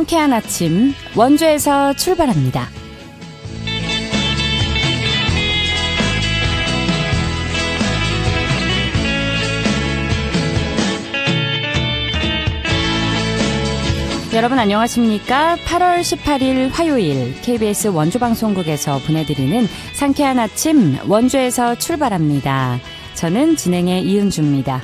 상쾌한 아침 원주에서 출발합니다. 여러분 안녕하십니까? 8월 18일 화요일 KBS 원주방송국에서 보내드리는 상쾌한 아침 원주에서 출발합니다. 저는 진행의 이은주입니다.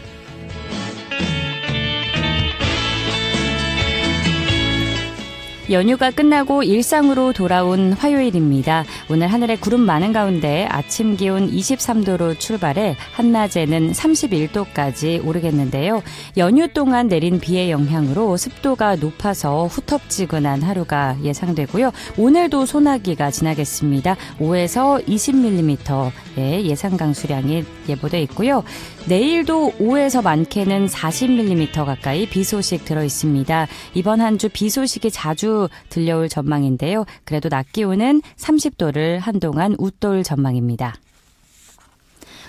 연휴가 끝나고 일상으로 돌아온 화요일입니다. 오늘 하늘에 구름 많은 가운데 아침 기온 23도로 출발해 한낮에는 31도까지 오르겠는데요. 연휴 동안 내린 비의 영향으로 습도가 높아서 후텁지근한 하루가 예상되고요. 오늘도 소나기가 지나겠습니다. 5에서 20mm의 예상 강수량이 예보돼 있고요. 내일도 5에서 많게는 40mm 가까이 비 소식 들어있습니다. 이번 한 주 비 소식이 자주 들려올 전망인데요. 그래도 낮 기온은 30도를 한동안 웃돌 전망입니다.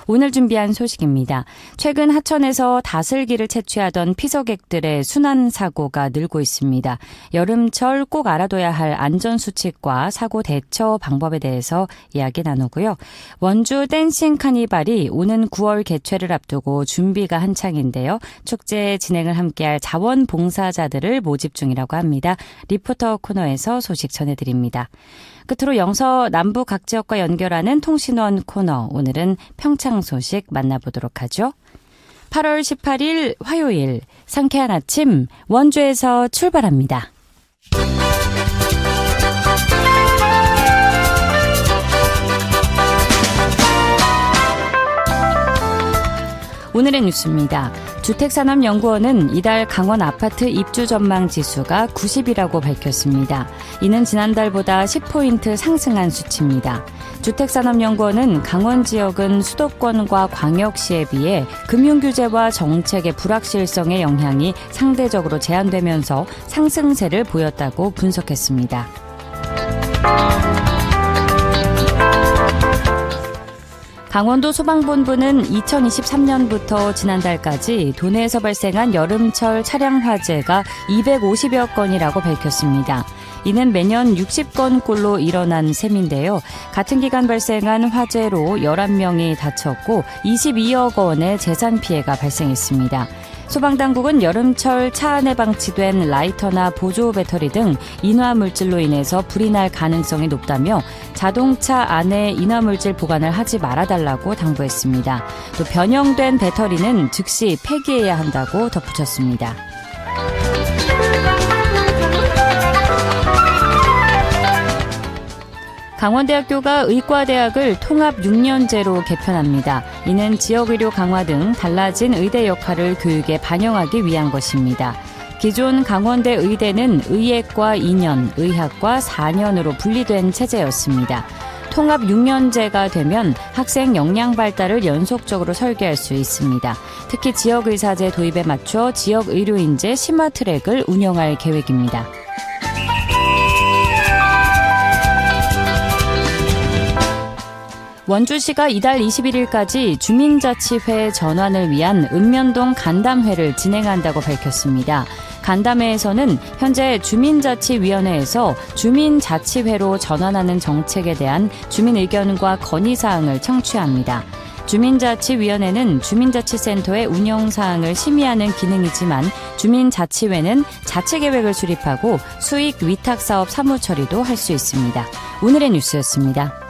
오늘 준비한 소식입니다. 최근 하천에서 다슬기를 채취하던 피서객들의 순환 사고가 늘고 있습니다. 여름철 꼭 알아둬야 할 안전수칙과 사고 대처 방법에 대해서 이야기 나누고요. 원주 댄싱 카니발이 오는 9월 개최를 앞두고 준비가 한창인데요. 축제 진행을 함께할 자원봉사자들을 모집 중이라고 합니다. 리포터 코너에서 소식 전해드립니다. 끝으로 영서 남부 각 지역과 연결하는 통신원 코너, 오늘은 평창 소식 만나보도록 하죠. 8월 18일 화요일 상쾌한 아침 원주에서 출발합니다. 오늘의 뉴스입니다. 주택산업연구원은 이달 강원 아파트 입주 전망 지수가 90이라고 밝혔습니다. 이는 지난달보다 10포인트 상승한 수치입니다. 주택산업연구원은 강원 지역은 수도권과 광역시에 비해 금융규제와 정책의 불확실성의 영향이 상대적으로 제한되면서 상승세를 보였다고 분석했습니다. 강원도 소방본부는 2023년부터 지난달까지 도내에서 발생한 여름철 차량 화재가 250여 건이라고 밝혔습니다. 이는 매년 60건꼴로 일어난 셈인데요. 같은 기간 발생한 화재로 11명이 다쳤고 22억 원의 재산 피해가 발생했습니다. 소방당국은 여름철 차 안에 방치된 라이터나 보조 배터리 등 인화물질로 인해서 불이 날 가능성이 높다며 자동차 안에 인화물질 보관을 하지 말아달라고 당부했습니다. 또 변형된 배터리는 즉시 폐기해야 한다고 덧붙였습니다. 강원대학교가 의과대학을 통합 6년제로 개편합니다. 이는 지역의료 강화 등 달라진 의대 역할을 교육에 반영하기 위한 것입니다. 기존 강원대 의대는 의예과 2년, 의학과 4년으로 분리된 체제였습니다. 통합 6년제가 되면 학생 역량 발달을 연속적으로 설계할 수 있습니다. 특히 지역의사제 도입에 맞춰 지역의료인재 심화트랙을 운영할 계획입니다. 원주시가 이달 21일까지 주민자치회 전환을 위한 읍면동 간담회를 진행한다고 밝혔습니다. 간담회에서는 현재 주민자치위원회에서 주민자치회로 전환하는 정책에 대한 주민 의견과 건의사항을 청취합니다. 주민자치위원회는 주민자치센터의 운영사항을 심의하는 기능이지만 주민자치회는 자치계획을 수립하고 수익 위탁사업 사무처리도 할 수 있습니다. 오늘의 뉴스였습니다.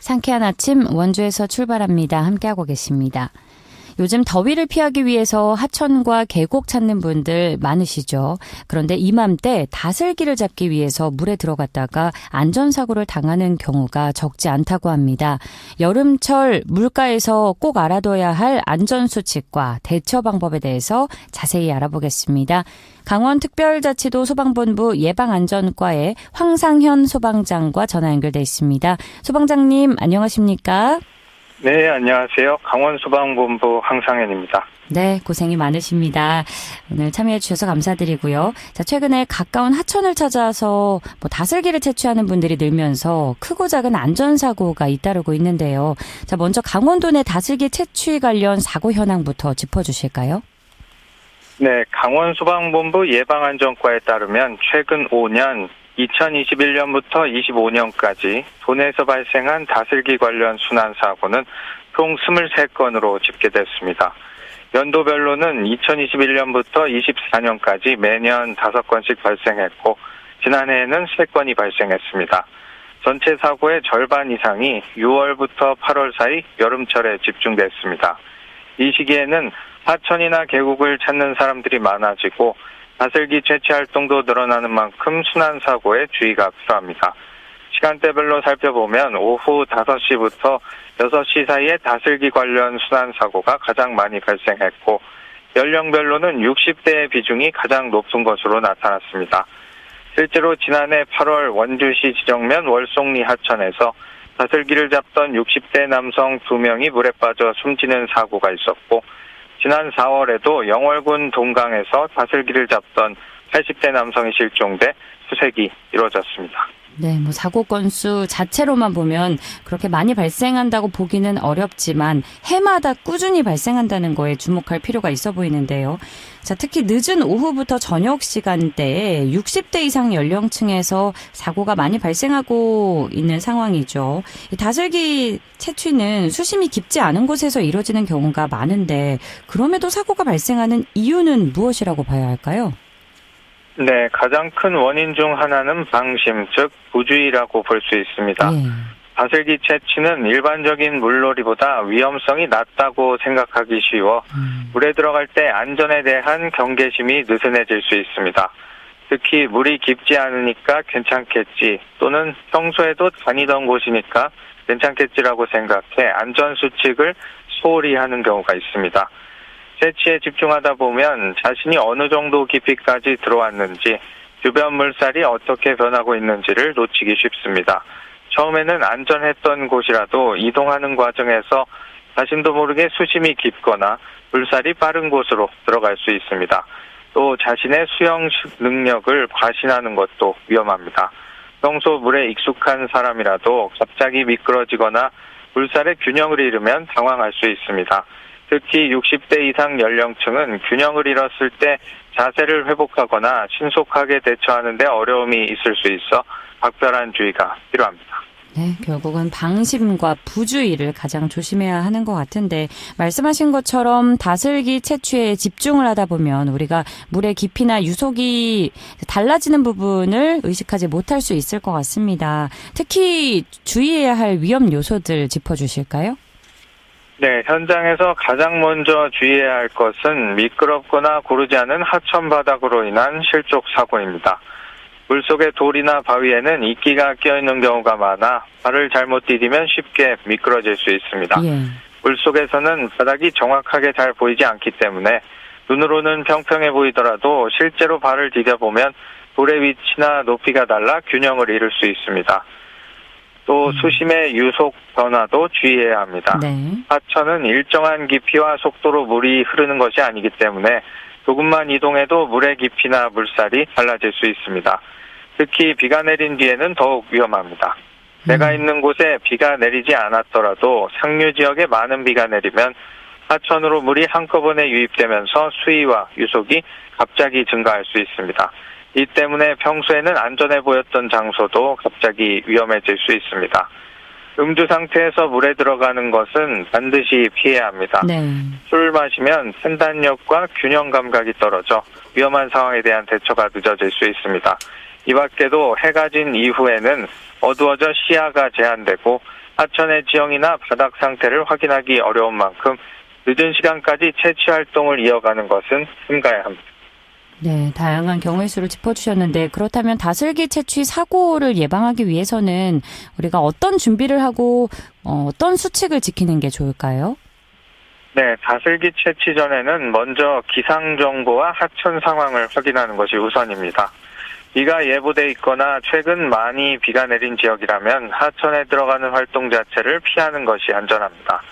상쾌한 아침 원주에서 출발합니다. 함께하고 계십니다. 요즘 더위를 피하기 위해서 하천과 계곡 찾는 분들 많으시죠. 그런데 이맘때 다슬기를 잡기 위해서 물에 들어갔다가 안전사고를 당하는 경우가 적지 않다고 합니다. 여름철 물가에서 꼭 알아둬야 할 안전수칙과 대처 방법에 대해서 자세히 알아보겠습니다. 강원특별자치도 소방본부 예방안전과의 황상현 소방장과 전화 연결돼 있습니다. 소방장님 안녕하십니까? 네, 안녕하세요. 강원소방본부 황상현입니다. 네, 고생이 많으십니다. 오늘 참여해 주셔서 감사드리고요. 자, 최근에 가까운 하천을 찾아서 다슬기를 채취하는 분들이 늘면서 크고 작은 안전사고가 잇따르고 있는데요. 자, 먼저 강원도 내 다슬기 채취 관련 사고 현황부터 짚어주실까요? 네, 강원소방본부 예방안전과에 따르면 최근 5년, 2021년부터 25년까지 도내에서 발생한 다슬기 관련 순환사고는 총 23건으로 집계됐습니다. 연도별로는 2021년부터 24년까지 매년 5건씩 발생했고 지난해에는 3건이 발생했습니다. 전체 사고의 절반 이상이 6월부터 8월 사이 여름철에 집중됐습니다. 이 시기에는 하천이나 계곡을 찾는 사람들이 많아지고 다슬기 채취 활동도 늘어나는 만큼 순환사고에 주의가 필요합니다. 시간대별로 살펴보면 오후 5시부터 6시 사이에 다슬기 관련 순환사고가 가장 많이 발생했고 연령별로는 60대의 비중이 가장 높은 것으로 나타났습니다. 실제로 지난해 8월 원주시 지정면 월송리 하천에서 다슬기를 잡던 60대 남성 2명이 물에 빠져 숨지는 사고가 있었고 지난 4월에도 영월군 동강에서 다슬기를 잡던 80대 남성이 실종돼 수색이 이루어졌습니다. 네, 사고 건수 자체로만 보면 그렇게 많이 발생한다고 보기는 어렵지만 해마다 꾸준히 발생한다는 거에 주목할 필요가 있어 보이는데요. 자, 특히 늦은 오후부터 저녁 시간대에 60대 이상 연령층에서 사고가 많이 발생하고 있는 상황이죠. 이 다슬기 채취는 수심이 깊지 않은 곳에서 이루어지는 경우가 많은데 그럼에도 사고가 발생하는 이유는 무엇이라고 봐야 할까요? 네, 가장 큰 원인 중 하나는 방심, 즉 부주의라고 볼 수 있습니다. 다슬기 채취는 일반적인 물놀이보다 위험성이 낮다고 생각하기 쉬워 물에 들어갈 때 안전에 대한 경계심이 느슨해질 수 있습니다. 특히 물이 깊지 않으니까 괜찮겠지 또는 평소에도 다니던 곳이니까 괜찮겠지라고 생각해 안전수칙을 소홀히 하는 경우가 있습니다. 채취에 집중하다 보면 자신이 어느 정도 깊이까지 들어왔는지 주변 물살이 어떻게 변하고 있는지를 놓치기 쉽습니다. 처음에는 안전했던 곳이라도 이동하는 과정에서 자신도 모르게 수심이 깊거나 물살이 빠른 곳으로 들어갈 수 있습니다. 또 자신의 수영 능력을 과신하는 것도 위험합니다. 평소 물에 익숙한 사람이라도 갑자기 미끄러지거나 물살의 균형을 잃으면 당황할 수 있습니다. 특히 60대 이상 연령층은 균형을 잃었을 때 자세를 회복하거나 신속하게 대처하는 데 어려움이 있을 수 있어 각별한 주의가 필요합니다. 네, 결국은 방심과 부주의를 가장 조심해야 하는 것 같은데 말씀하신 것처럼 다슬기 채취에 집중을 하다 보면 우리가 물의 깊이나 유속이 달라지는 부분을 의식하지 못할 수 있을 것 같습니다. 특히 주의해야 할 위험 요소들 짚어주실까요? 네, 현장에서 가장 먼저 주의해야 할 것은 미끄럽거나 고르지 않은 하천 바닥으로 인한 실족 사고입니다. 물속의 돌이나 바위에는 이끼가 끼어있는 경우가 많아 발을 잘못 디디면 쉽게 미끄러질 수 있습니다. 물속에서는 바닥이 정확하게 잘 보이지 않기 때문에 눈으로는 평평해 보이더라도 실제로 발을 디뎌보면 돌의 위치나 높이가 달라 균형을 잃을 수 있습니다. 또 수심의 유속 변화도 주의해야 합니다. 하천은 일정한 깊이와 속도로 물이 흐르는 것이 아니기 때문에 조금만 이동해도 물의 깊이나 물살이 달라질 수 있습니다. 특히 비가 내린 뒤에는 더욱 위험합니다. 내가 있는 곳에 비가 내리지 않았더라도 상류 지역에 많은 비가 내리면 하천으로 물이 한꺼번에 유입되면서 수위와 유속이 갑자기 증가할 수 있습니다. 이 때문에 평소에는 안전해 보였던 장소도 갑자기 위험해질 수 있습니다. 음주 상태에서 물에 들어가는 것은 반드시 피해야 합니다. 술을 마시면 판단력과 균형 감각이 떨어져 위험한 상황에 대한 대처가 늦어질 수 있습니다. 이 밖에도 해가 진 이후에는 어두워져 시야가 제한되고 하천의 지형이나 바닥 상태를 확인하기 어려운 만큼 늦은 시간까지 채취 활동을 이어가는 것은 삼가야 합니다. 네, 다양한 경우의 수를 짚어주셨는데 그렇다면 다슬기 채취 사고를 예방하기 위해서는 우리가 어떤 준비를 하고 어떤 수칙을 지키는 게 좋을까요? 네, 다슬기 채취 전에는 먼저 기상 정보와 하천 상황을 확인하는 것이 우선입니다. 비가 예보돼 있거나 최근 많이 비가 내린 지역이라면 하천에 들어가는 활동 자체를 피하는 것이 안전합니다.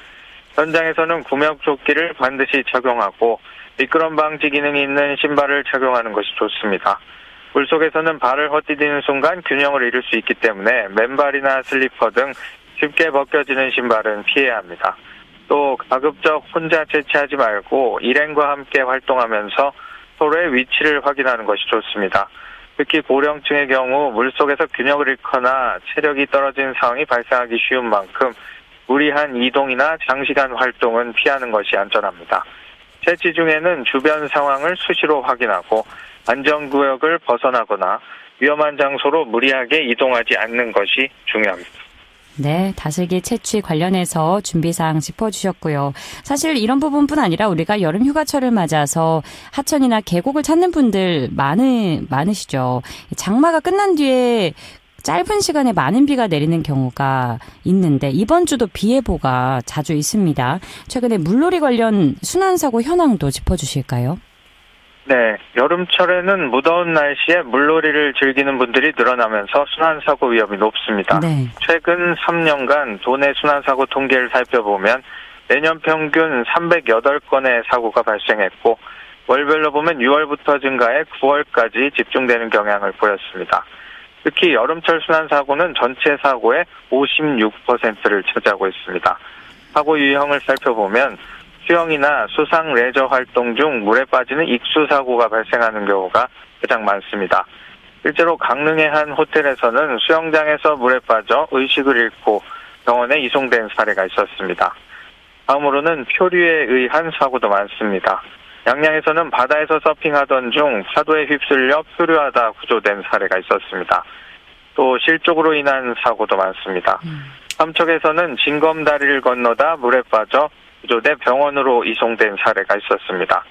현장에서는 구명조끼를 반드시 착용하고 미끄럼 방지 기능이 있는 신발을 착용하는 것이 좋습니다. 물속에서는 발을 헛디디는 순간 균형을 잃을 수 있기 때문에 맨발이나 슬리퍼 등 쉽게 벗겨지는 신발은 피해야 합니다. 또 가급적 혼자 채취하지 말고 일행과 함께 활동하면서 서로의 위치를 확인하는 것이 좋습니다. 특히 고령층의 경우 물속에서 균형을 잃거나 체력이 떨어진 상황이 발생하기 쉬운 만큼 무리한 이동이나 장시간 활동은 피하는 것이 안전합니다. 채취 중에는 주변 상황을 수시로 확인하고 안전구역을 벗어나거나 위험한 장소로 무리하게 이동하지 않는 것이 중요합니다. 네, 다슬기 채취 관련해서 준비사항 짚어주셨고요. 사실 이런 부분뿐 아니라 우리가 여름 휴가철을 맞아서 하천이나 계곡을 찾는 분들 많으시죠. 장마가 끝난 뒤에 짧은 시간에 많은 비가 내리는 경우가 있는데 이번 주도 비 예보가 자주 있습니다. 최근에 물놀이 관련 순환사고 현황도 짚어주실까요? 네, 여름철에는 무더운 날씨에 물놀이를 즐기는 분들이 늘어나면서 순환사고 위험이 높습니다. 네. 최근 3년간 도내 순환사고 통계를 살펴보면 내년 평균 308건의 사고가 발생했고 월별로 보면 6월부터 증가해 9월까지 집중되는 경향을 보였습니다. 특히 여름철 순환사고는 전체 사고의 56%를 차지하고 있습니다. 사고 유형을 살펴보면 수영이나 수상 레저 활동 중 물에 빠지는 익수사고가 발생하는 경우가 가장 많습니다. 실제로 강릉의 한 호텔에서는 수영장에서 물에 빠져 의식을 잃고 병원에 이송된 사례가 있었습니다. 다음으로는 표류에 의한 사고도 많습니다. 양양에서는 바다에서 서핑하던 중 파도에 휩쓸려 표류하다 구조된 사례가 있었습니다. 또 실족으로 인한 사고도 많습니다. 삼척에서는 징검다리를 건너다 물에 빠져 구조돼 병원으로 이송된 사례가 있었습니다.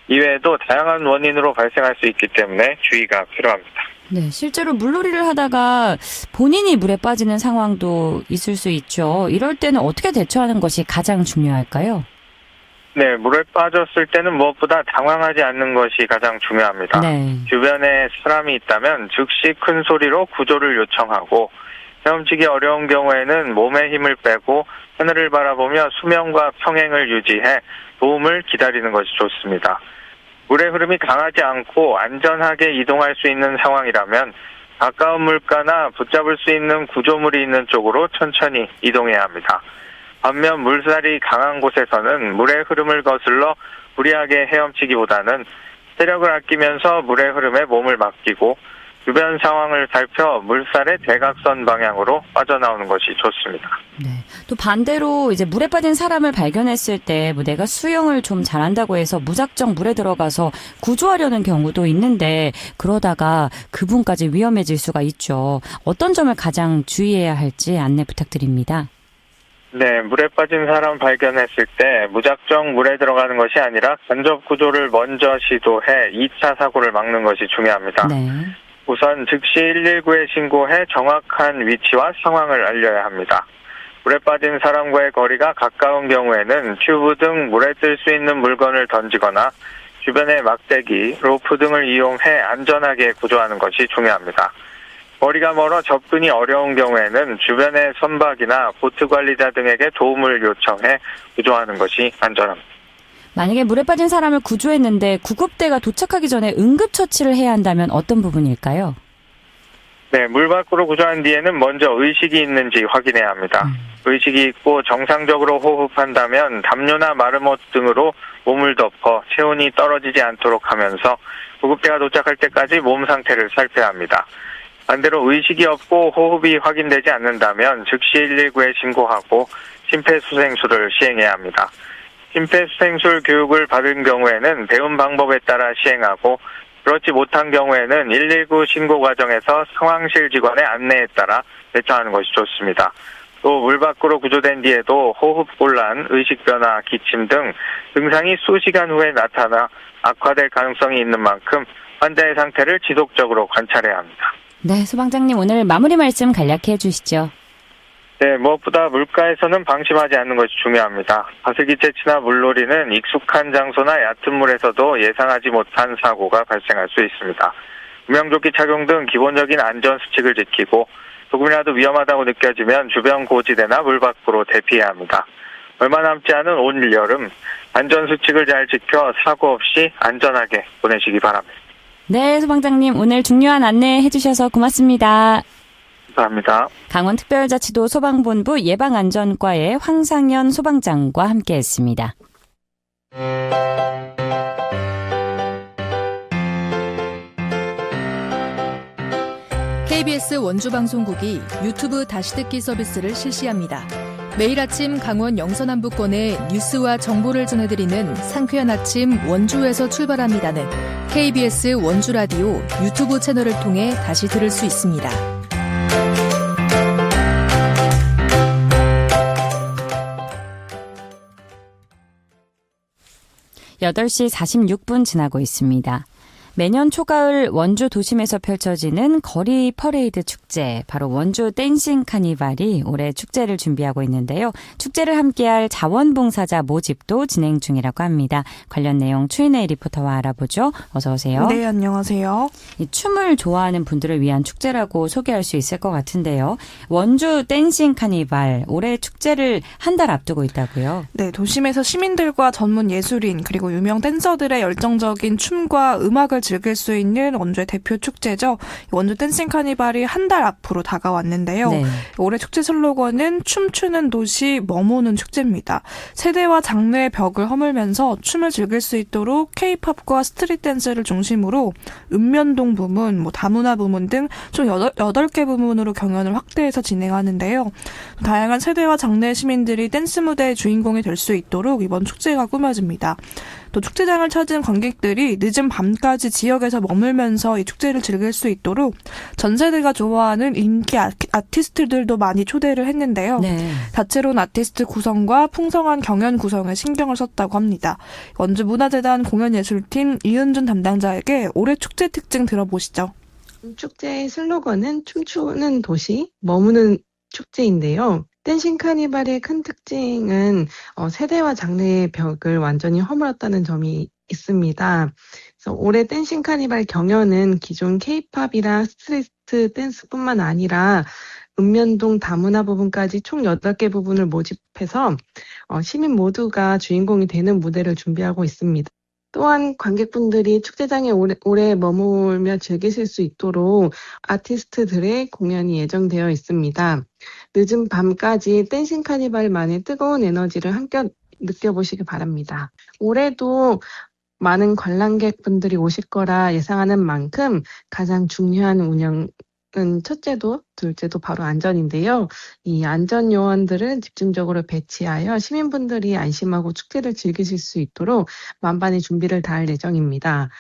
이외에도 다양한 원인으로 발생할 수 있기 때문에 주의가 필요합니다. 네, 실제로 물놀이를 하다가 본인이 물에 빠지는 상황도 있을 수 있죠. 이럴 때는 어떻게 대처하는 것이 가장 중요할까요? 네, 물에 빠졌을 때는 무엇보다 당황하지 않는 것이 가장 중요합니다. 네. 주변에 사람이 있다면 즉시 큰 소리로 구조를 요청하고 헤엄치기 어려운 경우에는 몸에 힘을 빼고 하늘을 바라보며 수면과 평행을 유지해 도움을 기다리는 것이 좋습니다. 물의 흐름이 강하지 않고 안전하게 이동할 수 있는 상황이라면 가까운 물가나 붙잡을 수 있는 구조물이 있는 쪽으로 천천히 이동해야 합니다. 반면 물살이 강한 곳에서는 물의 흐름을 거슬러 무리하게 헤엄치기보다는 체력을 아끼면서 물의 흐름에 몸을 맡기고 주변 상황을 살펴 물살의 대각선 방향으로 빠져나오는 것이 좋습니다. 네. 또 반대로 이제 물에 빠진 사람을 발견했을 때 뭐 내가 수영을 좀 잘한다고 해서 무작정 물에 들어가서 구조하려는 경우도 있는데 그러다가 그분까지 위험해질 수가 있죠. 어떤 점을 가장 주의해야 할지 안내 부탁드립니다. 네, 물에 빠진 사람 발견했을 때 무작정 물에 들어가는 것이 아니라 간접 구조를 먼저 시도해 2차 사고를 막는 것이 중요합니다. 네. 우선 즉시 119에 신고해 정확한 위치와 상황을 알려야 합니다. 물에 빠진 사람과의 거리가 가까운 경우에는 튜브 등 물에 뜰 수 있는 물건을 던지거나 주변의 막대기, 로프 등을 이용해 안전하게 구조하는 것이 중요합니다. 거리가 멀어 접근이 어려운 경우에는 주변의 선박이나 보트 관리자 등에게 도움을 요청해 구조하는 것이 안전합니다. 만약에 물에 빠진 사람을 구조했는데 구급대가 도착하기 전에 응급처치를 해야 한다면 어떤 부분일까요? 네, 물 밖으로 구조한 뒤에는 먼저 의식이 있는지 확인해야 합니다. 의식이 있고 정상적으로 호흡한다면 담요나 마른 옷 등으로 몸을 덮어 체온이 떨어지지 않도록 하면서 구급대가 도착할 때까지 몸 상태를 살펴야 합니다. 반대로 의식이 없고 호흡이 확인되지 않는다면 즉시 119에 신고하고 심폐소생술을 시행해야 합니다. 심폐소생술 교육을 받은 경우에는 배운 방법에 따라 시행하고 그렇지 못한 경우에는 119 신고 과정에서 상황실 직원의 안내에 따라 대처하는 것이 좋습니다. 또 물 밖으로 구조된 뒤에도 호흡곤란, 의식변화, 기침 등 증상이 수시간 후에 나타나 악화될 가능성이 있는 만큼 환자의 상태를 지속적으로 관찰해야 합니다. 네, 소방장님 오늘 마무리 말씀 간략히 해주시죠. 네, 무엇보다 물가에서는 방심하지 않는 것이 중요합니다. 다슬기 채취나 물놀이는 익숙한 장소나 얕은 물에서도 예상하지 못한 사고가 발생할 수 있습니다. 구명조끼 착용 등 기본적인 안전수칙을 지키고 조금이라도 위험하다고 느껴지면 주변 고지대나 물 밖으로 대피해야 합니다. 얼마 남지 않은 올 여름 안전수칙을 잘 지켜 사고 없이 안전하게 보내시기 바랍니다. 네, 소방장님 오늘 중요한 안내 해주셔서 고맙습니다. 감사합니다. 강원특별자치도 소방본부 예방안전과의 황상현 소방장과 함께했습니다. KBS 원주방송국이 유튜브 다시 듣기 서비스를 실시합니다. 매일 아침 강원 영서남부권의 뉴스와 정보를 전해드리는 상쾌한 아침 원주에서 출발합니다는 KBS 원주라디오 유튜브 채널을 통해 다시 들을 수 있습니다. 8시 46분 지나고 있습니다. 매년 초가을 원주 도심에서 펼쳐지는 거리 퍼레이드 축제, 바로 원주 댄싱 카니발이 올해 축제를 준비하고 있는데요. 축제를 함께할 자원봉사자 모집도 진행 중이라고 합니다. 관련 내용 추인혜 리포터와 알아보죠. 어서 오세요. 네, 안녕하세요. 이 춤을 좋아하는 분들을 위한 축제라고 소개할 수 있을 것 같은데요. 원주 댄싱 카니발, 올해 축제를 한 달 앞두고 있다고요? 네, 도심에서 시민들과 전문 예술인 그리고 유명 댄서들의 열정적인 춤과 음악을 즐길 수 있는 원주의 대표 축제죠. 원주 댄싱 카니발이 한 달 앞으로 다가왔는데요. 네. 올해 축제 슬로건은 춤추는 도시 머무는 축제입니다. 세대와 장르의 벽을 허물면서 춤을 즐길 수 있도록 K-팝과 스트릿 댄스를 중심으로 읍면동 부문, 다문화 부문 등 총 8개 부문으로 경연을 확대해서 진행하는데요. 다양한 세대와 장르의 시민들이 댄스 무대의 주인공이 될 수 있도록 이번 축제가 꾸며집니다. 또 축제장을 찾은 관객들이 늦은 밤까지 지역에서 머물면서 이 축제를 즐길 수 있도록 전 세대가 좋아하는 인기 아티스트들도 많이 초대를 했는데요. 네. 다채로운 아티스트 구성과 풍성한 경연 구성에 신경을 썼다고 합니다. 원주문화재단 공연예술팀 이은준 담당자에게 올해 축제 특징 들어보시죠. 축제의 슬로건은 춤추는 도시, 머무는 축제인데요. 댄싱 카니발의 큰 특징은 세대와 장르의 벽을 완전히 허물었다는 점이 있습니다. 그래서 올해 댄싱 카니발 경연은 기존 K-팝이랑 스트리트 댄스뿐만 아니라 읍면동 다문화 부분까지 총 8개 부분을 모집해서 시민 모두가 주인공이 되는 무대를 준비하고 있습니다. 또한 관객분들이 축제장에 오래 머물며 즐기실 수 있도록 아티스트들의 공연이 예정되어 있습니다. 늦은 밤까지 댄싱 카니발만의 뜨거운 에너지를 함께 느껴보시기 바랍니다. 올해도 많은 관람객분들이 오실 거라 예상하는 만큼 가장 중요한 운영은 첫째도 둘째도 바로 안전인데요. 이 안전 요원들은 집중적으로 배치하여 시민분들이 안심하고 축제를 즐기실 수 있도록 만반의 준비를 다할 예정입니다.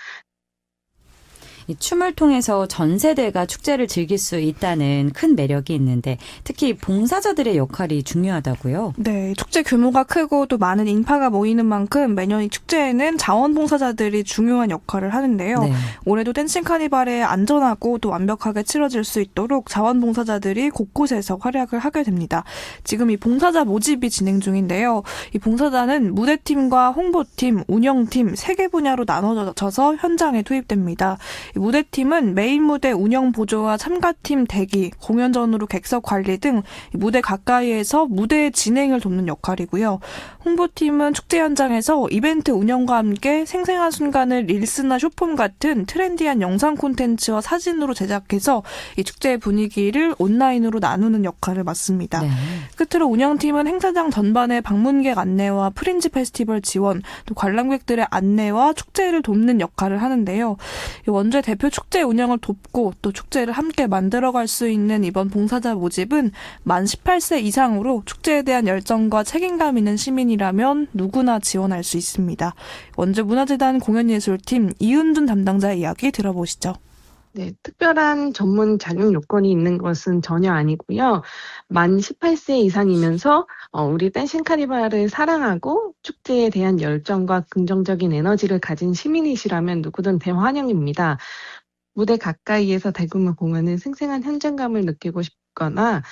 이 춤을 통해서 전 세대가 축제를 즐길 수 있다는 큰 매력이 있는데 특히 봉사자들의 역할이 중요하다고요? 네, 축제 규모가 크고 또 많은 인파가 모이는 만큼 매년 이 축제에는 자원봉사자들이 중요한 역할을 하는데요. 네. 올해도 댄싱 카니발에 안전하고 또 완벽하게 치러질 수 있도록 자원봉사자들이 곳곳에서 활약을 하게 됩니다. 지금 이 봉사자 모집이 진행 중인데요. 이 봉사자는 무대팀과 홍보팀, 운영팀 3개 분야로 나눠져서 현장에 투입됩니다. 이 무대팀은 메인 무대 운영 보조와 참가팀 대기, 공연 전후로 객석 관리 등 무대 가까이에서 무대의 진행을 돕는 역할이고요. 홍보팀은 축제 현장에서 이벤트 운영과 함께 생생한 순간을 릴스나 숏폼 같은 트렌디한 영상 콘텐츠와 사진으로 제작해서 이 축제의 분위기를 온라인으로 나누는 역할을 맡습니다. 네. 끝으로 운영팀은 행사장 전반의 방문객 안내와 프린지 페스티벌 지원, 또 관람객들의 안내와 축제를 돕는 역할을 하는데요. 원주의 대표 축제 운영을 돕고 또 축제를 함께 만들어갈 수 있는 이번 봉사자 모집은 만 18세 이상으로 축제에 대한 열정과 책임감 있는 시민이라면 누구나 지원할 수 있습니다. 원주문화재단 공연예술팀 이은준 담당자의 이야기 들어보시죠. 네, 특별한 전문 자격 요건이 있는 것은 전혀 아니고요. 만 18세 이상이면서 우리 댄싱 카니발을 사랑하고 축제에 대한 열정과 긍정적인 에너지를 가진 시민이시라면 누구든 대환영입니다. 무대 가까이에서 대규모 공연은 생생한 현장감을 느끼고 있거나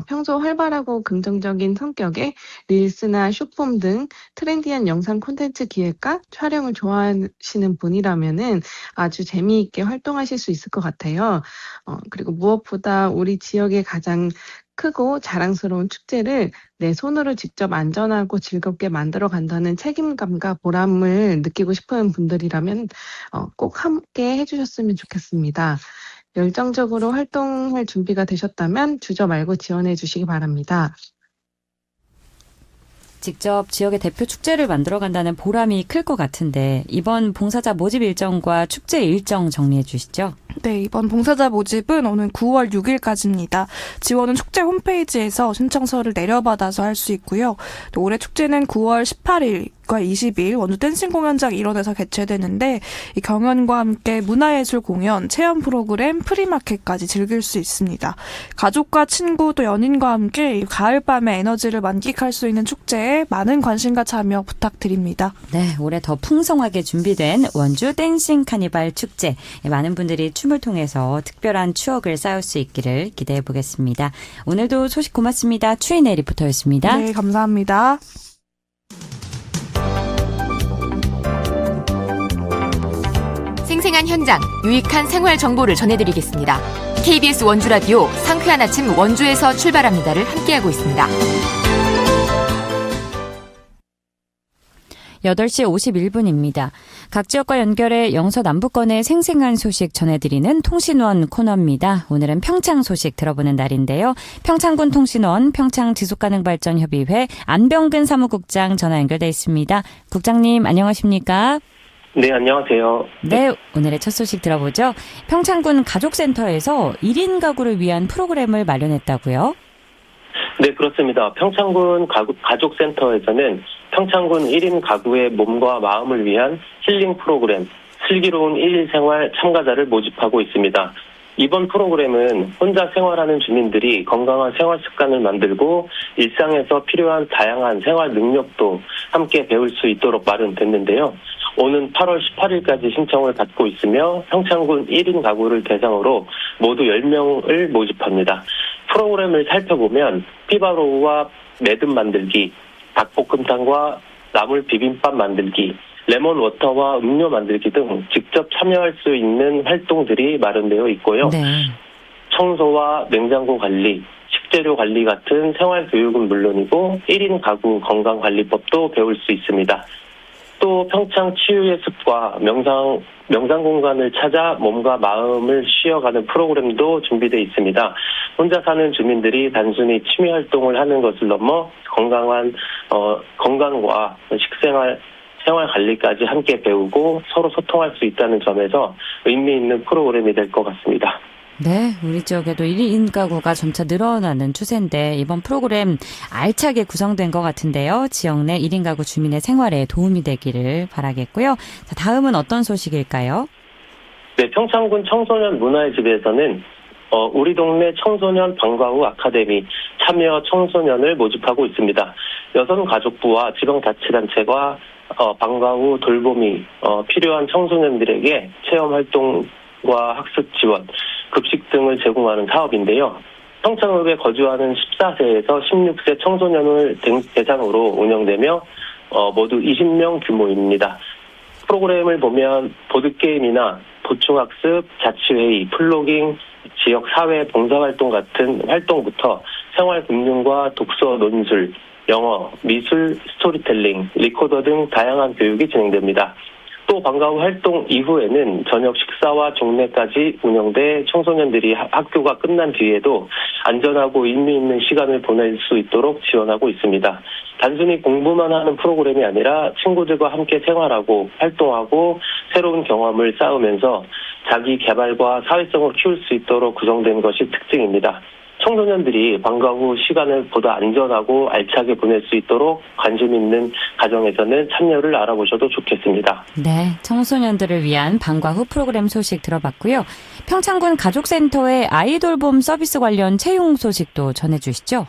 평소 활발하고 긍정적인 성격의 릴스나 숏폼 등 트렌디한 영상 콘텐츠 기획과 촬영을 좋아하시는 분이라면은 아주 재미있게 활동하실 수 있을 것 같아요. 그리고 무엇보다 우리 지역의 가장 크고 자랑스러운 축제를 내 손으로 직접 안전하고 즐겁게 만들어 간다는 책임감과 보람을 느끼고 싶은 분들이라면 꼭 함께 해주셨으면 좋겠습니다. 열정적으로 활동할 준비가 되셨다면 주저 말고 지원해 주시기 바랍니다. 직접 지역의 대표 축제를 만들어 간다는 보람이 클 것 같은데 이번 봉사자 모집 일정과 축제 일정 정리해 주시죠. 네, 이번 봉사자 모집은 오는 9월 6일까지입니다. 지원은 축제 홈페이지에서 신청서를 내려받아서 할 수 있고요. 또 올해 축제는 9월 18일과 20일 원주 댄싱 공연장 일원에서 개최되는데 이 경연과 함께 문화예술 공연, 체험 프로그램, 프리마켓까지 즐길 수 있습니다. 가족과 친구 또 연인과 함께 이 가을밤의 에너지를 만끽할 수 있는 축제에 많은 관심과 참여 부탁드립니다. 네, 올해 더 풍성하게 준비된 원주 댄싱 카니발 축제. 많은 분들이 춤을 통해서 특별한 추억을 쌓을 수 있기를 기대해 보겠습니다. 오늘도 소식 고맙습니다. 추인혜 리포터였습니다. 네, 감사합니다. 생생한 현장, 유익한 생활 정보를 전해드리겠습니다. KBS 원주 라디오 상쾌한 아침 원주에서 출발합니다를 함께하고 있습니다. 8시 51분입니다. 각 지역과 연결해 영서 남부권의 생생한 소식 전해드리는 통신원 코너입니다. 오늘은 평창 소식 들어보는 날인데요. 평창군 통신원 평창지속가능발전협의회 안병근 사무국장 전화 연결돼 있습니다. 국장님 안녕하십니까? 네, 안녕하세요. 네, 오늘의 첫 소식 들어보죠. 평창군 가족센터에서 1인 가구를 위한 프로그램을 마련했다고요? 네, 그렇습니다. 평창군 가족센터에서는 평창군 1인 가구의 몸과 마음을 위한 힐링 프로그램, 슬기로운 1일 생활 참가자를 모집하고 있습니다. 이번 프로그램은 혼자 생활하는 주민들이 건강한 생활 습관을 만들고 일상에서 필요한 다양한 생활 능력도 함께 배울 수 있도록 마련됐는데요. 오는 8월 18일까지 신청을 받고 있으며 평창군 1인 가구를 대상으로 모두 10명을 모집합니다. 프로그램을 살펴보면 피바로우와 매듭 만들기, 닭볶음탕과 나물 비빔밥 만들기, 레몬 워터와 음료 만들기 등 직접 참여할 수 있는 활동들이 마련되어 있고요. 네. 청소와 냉장고 관리, 식재료 관리 같은 생활 교육은 물론이고 1인 가구 건강관리법도 배울 수 있습니다. 또 평창 치유의 습과 명상 공간을 찾아 몸과 마음을 쉬어가는 프로그램도 준비되어 있습니다. 혼자 사는 주민들이 단순히 취미 활동을 하는 것을 넘어 건강과 생활 관리까지 함께 배우고 서로 소통할 수 있다는 점에서 의미 있는 프로그램이 될 것 같습니다. 네, 우리 지역에도 1인 가구가 점차 늘어나는 추세인데 이번 프로그램 알차게 구성된 것 같은데요. 지역 내 1인 가구 주민의 생활에 도움이 되기를 바라겠고요. 자, 다음은 어떤 소식일까요? 네, 평창군 청소년 문화의 집에서는 우리 동네 청소년 방과 후 아카데미 참여 청소년을 모집하고 있습니다. 여성가족부와 지방자치단체가 방과 후 돌봄이 필요한 청소년들에게 체험활동과 학습 지원, 급식 등을 제공하는 사업인데요. 평창읍에 거주하는 14세에서 16세 청소년을 대상으로 운영되며 모두 20명 규모입니다. 프로그램을 보면 보드게임이나 보충학습, 자치회의, 플로깅, 지역 사회 봉사활동 같은 활동부터 생활금융과 독서 논술, 영어, 미술, 스토리텔링, 리코더 등 다양한 교육이 진행됩니다. 또 방과 후 활동 이후에는 저녁 식사와 종례까지 운영돼 청소년들이 학교가 끝난 뒤에도 안전하고 의미 있는 시간을 보낼 수 있도록 지원하고 있습니다. 단순히 공부만 하는 프로그램이 아니라 친구들과 함께 생활하고 활동하고 새로운 경험을 쌓으면서 자기 개발과 사회성을 키울 수 있도록 구성된 것이 특징입니다. 청소년들이 방과 후 시간을 보다 안전하고 알차게 보낼 수 있도록 관심 있는 가정에서는 참여를 알아보셔도 좋겠습니다. 네, 청소년들을 위한 방과 후 프로그램 소식 들어봤고요. 평창군 가족센터의 아이돌봄 서비스 관련 채용 소식도 전해주시죠.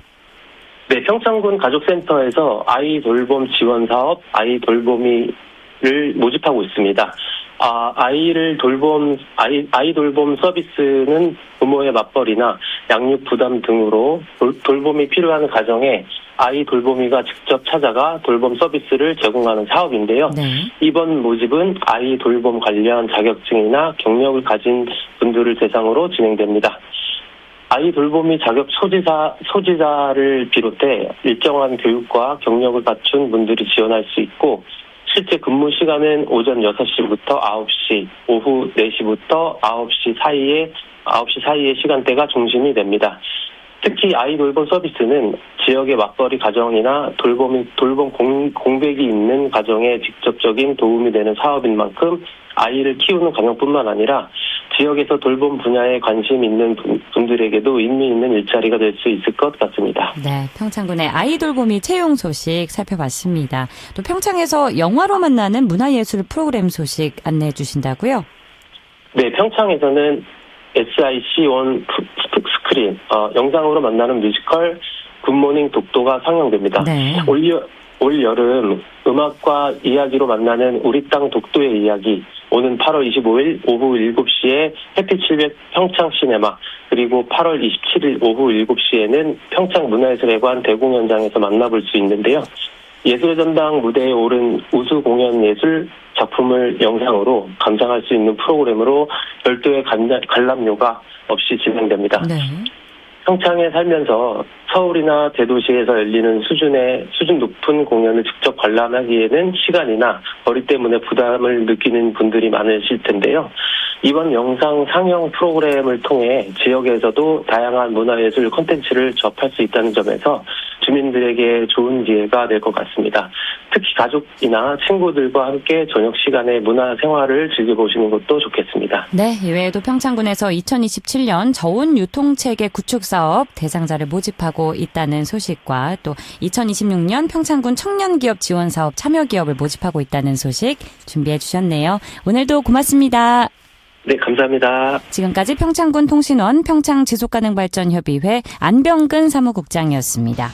네, 평창군 가족센터에서 아이돌봄 지원 사업 아이돌봄이를 모집하고 있습니다. 아이 돌봄 서비스는 부모의 맞벌이나 양육 부담 등으로 돌봄이 필요한 가정에 아이 돌보미가 직접 찾아가 돌봄 서비스를 제공하는 사업인데요. 네. 이번 모집은 아이 돌봄 관련 자격증이나 경력을 가진 분들을 대상으로 진행됩니다. 아이 돌보미 자격 소지자를 비롯해 일정한 교육과 경력을 갖춘 분들이 지원할 수 있고 실제 근무 시간은 오전 6시부터 9시, 오후 4시부터 9시 사이의 시간대가 중심이 됩니다. 특히 아이 돌봄 서비스는 지역의 맞벌이 가정이나 돌봄 공백이 있는 가정에 직접적인 도움이 되는 사업인 만큼 아이를 키우는 가정뿐만 아니라 지역에서 돌봄 분야에 관심 있는 분들에게도 의미 있는 일자리가 될 수 있을 것 같습니다. 네, 평창군의 아이 돌보미 채용 소식 살펴봤습니다. 또 평창에서 영화로 만나는 문화예술 프로그램 소식 안내해 주신다고요? 네, 평창에서는 SIC1 스크린, 영상으로 만나는 뮤지컬 굿모닝 독도가 상영됩니다. 네. 올 여름 음악과 이야기로 만나는 우리 땅 독도의 이야기, 오는 8월 25일 오후 7시에 해피칠백 평창시네마, 그리고 8월 27일 오후 7시에는 평창문화예술회관 대공연장에서 만나볼 수 있는데요. 예술의 전당 무대에 오른 우수 공연 예술 작품을 영상으로 감상할 수 있는 프로그램으로 별도의 관람료가 없이 진행됩니다. 네. 평창에 살면서 서울이나 대도시에서 열리는 수준 높은 공연을 직접 관람하기에는 시간이나 거리 때문에 부담을 느끼는 분들이 많으실 텐데요. 이번 영상 상영 프로그램을 통해 지역에서도 다양한 문화예술 콘텐츠를 접할 수 있다는 점에서 주민들에게 좋은 기회가 될 것 같습니다. 특히 가족이나 친구들과 함께 저녁 시간에 문화생활을 즐겨보시는 것도 좋겠습니다. 네, 이외에도 평창군에서 2027년 저온 유통체계 구축 사업 대상자를 모집하고 있다는 소식과 또 2026년 평창군 청년기업 지원사업 참여기업을 모집하고 있다는 소식 준비해 주셨네요. 오늘도 고맙습니다. 네, 감사합니다. 지금까지 평창군 통신원 평창지속가능발전협의회 안병근 사무국장이었습니다.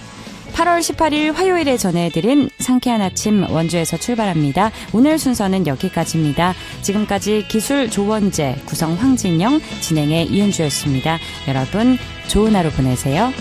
8월 18일 화요일에 전해드린 상쾌한 아침 원주에서 출발합니다. 오늘 순서는 여기까지입니다. 지금까지 기술 조원재, 구성 황진영, 진행의 이은주였습니다. 여러분 좋은 하루 보내세요.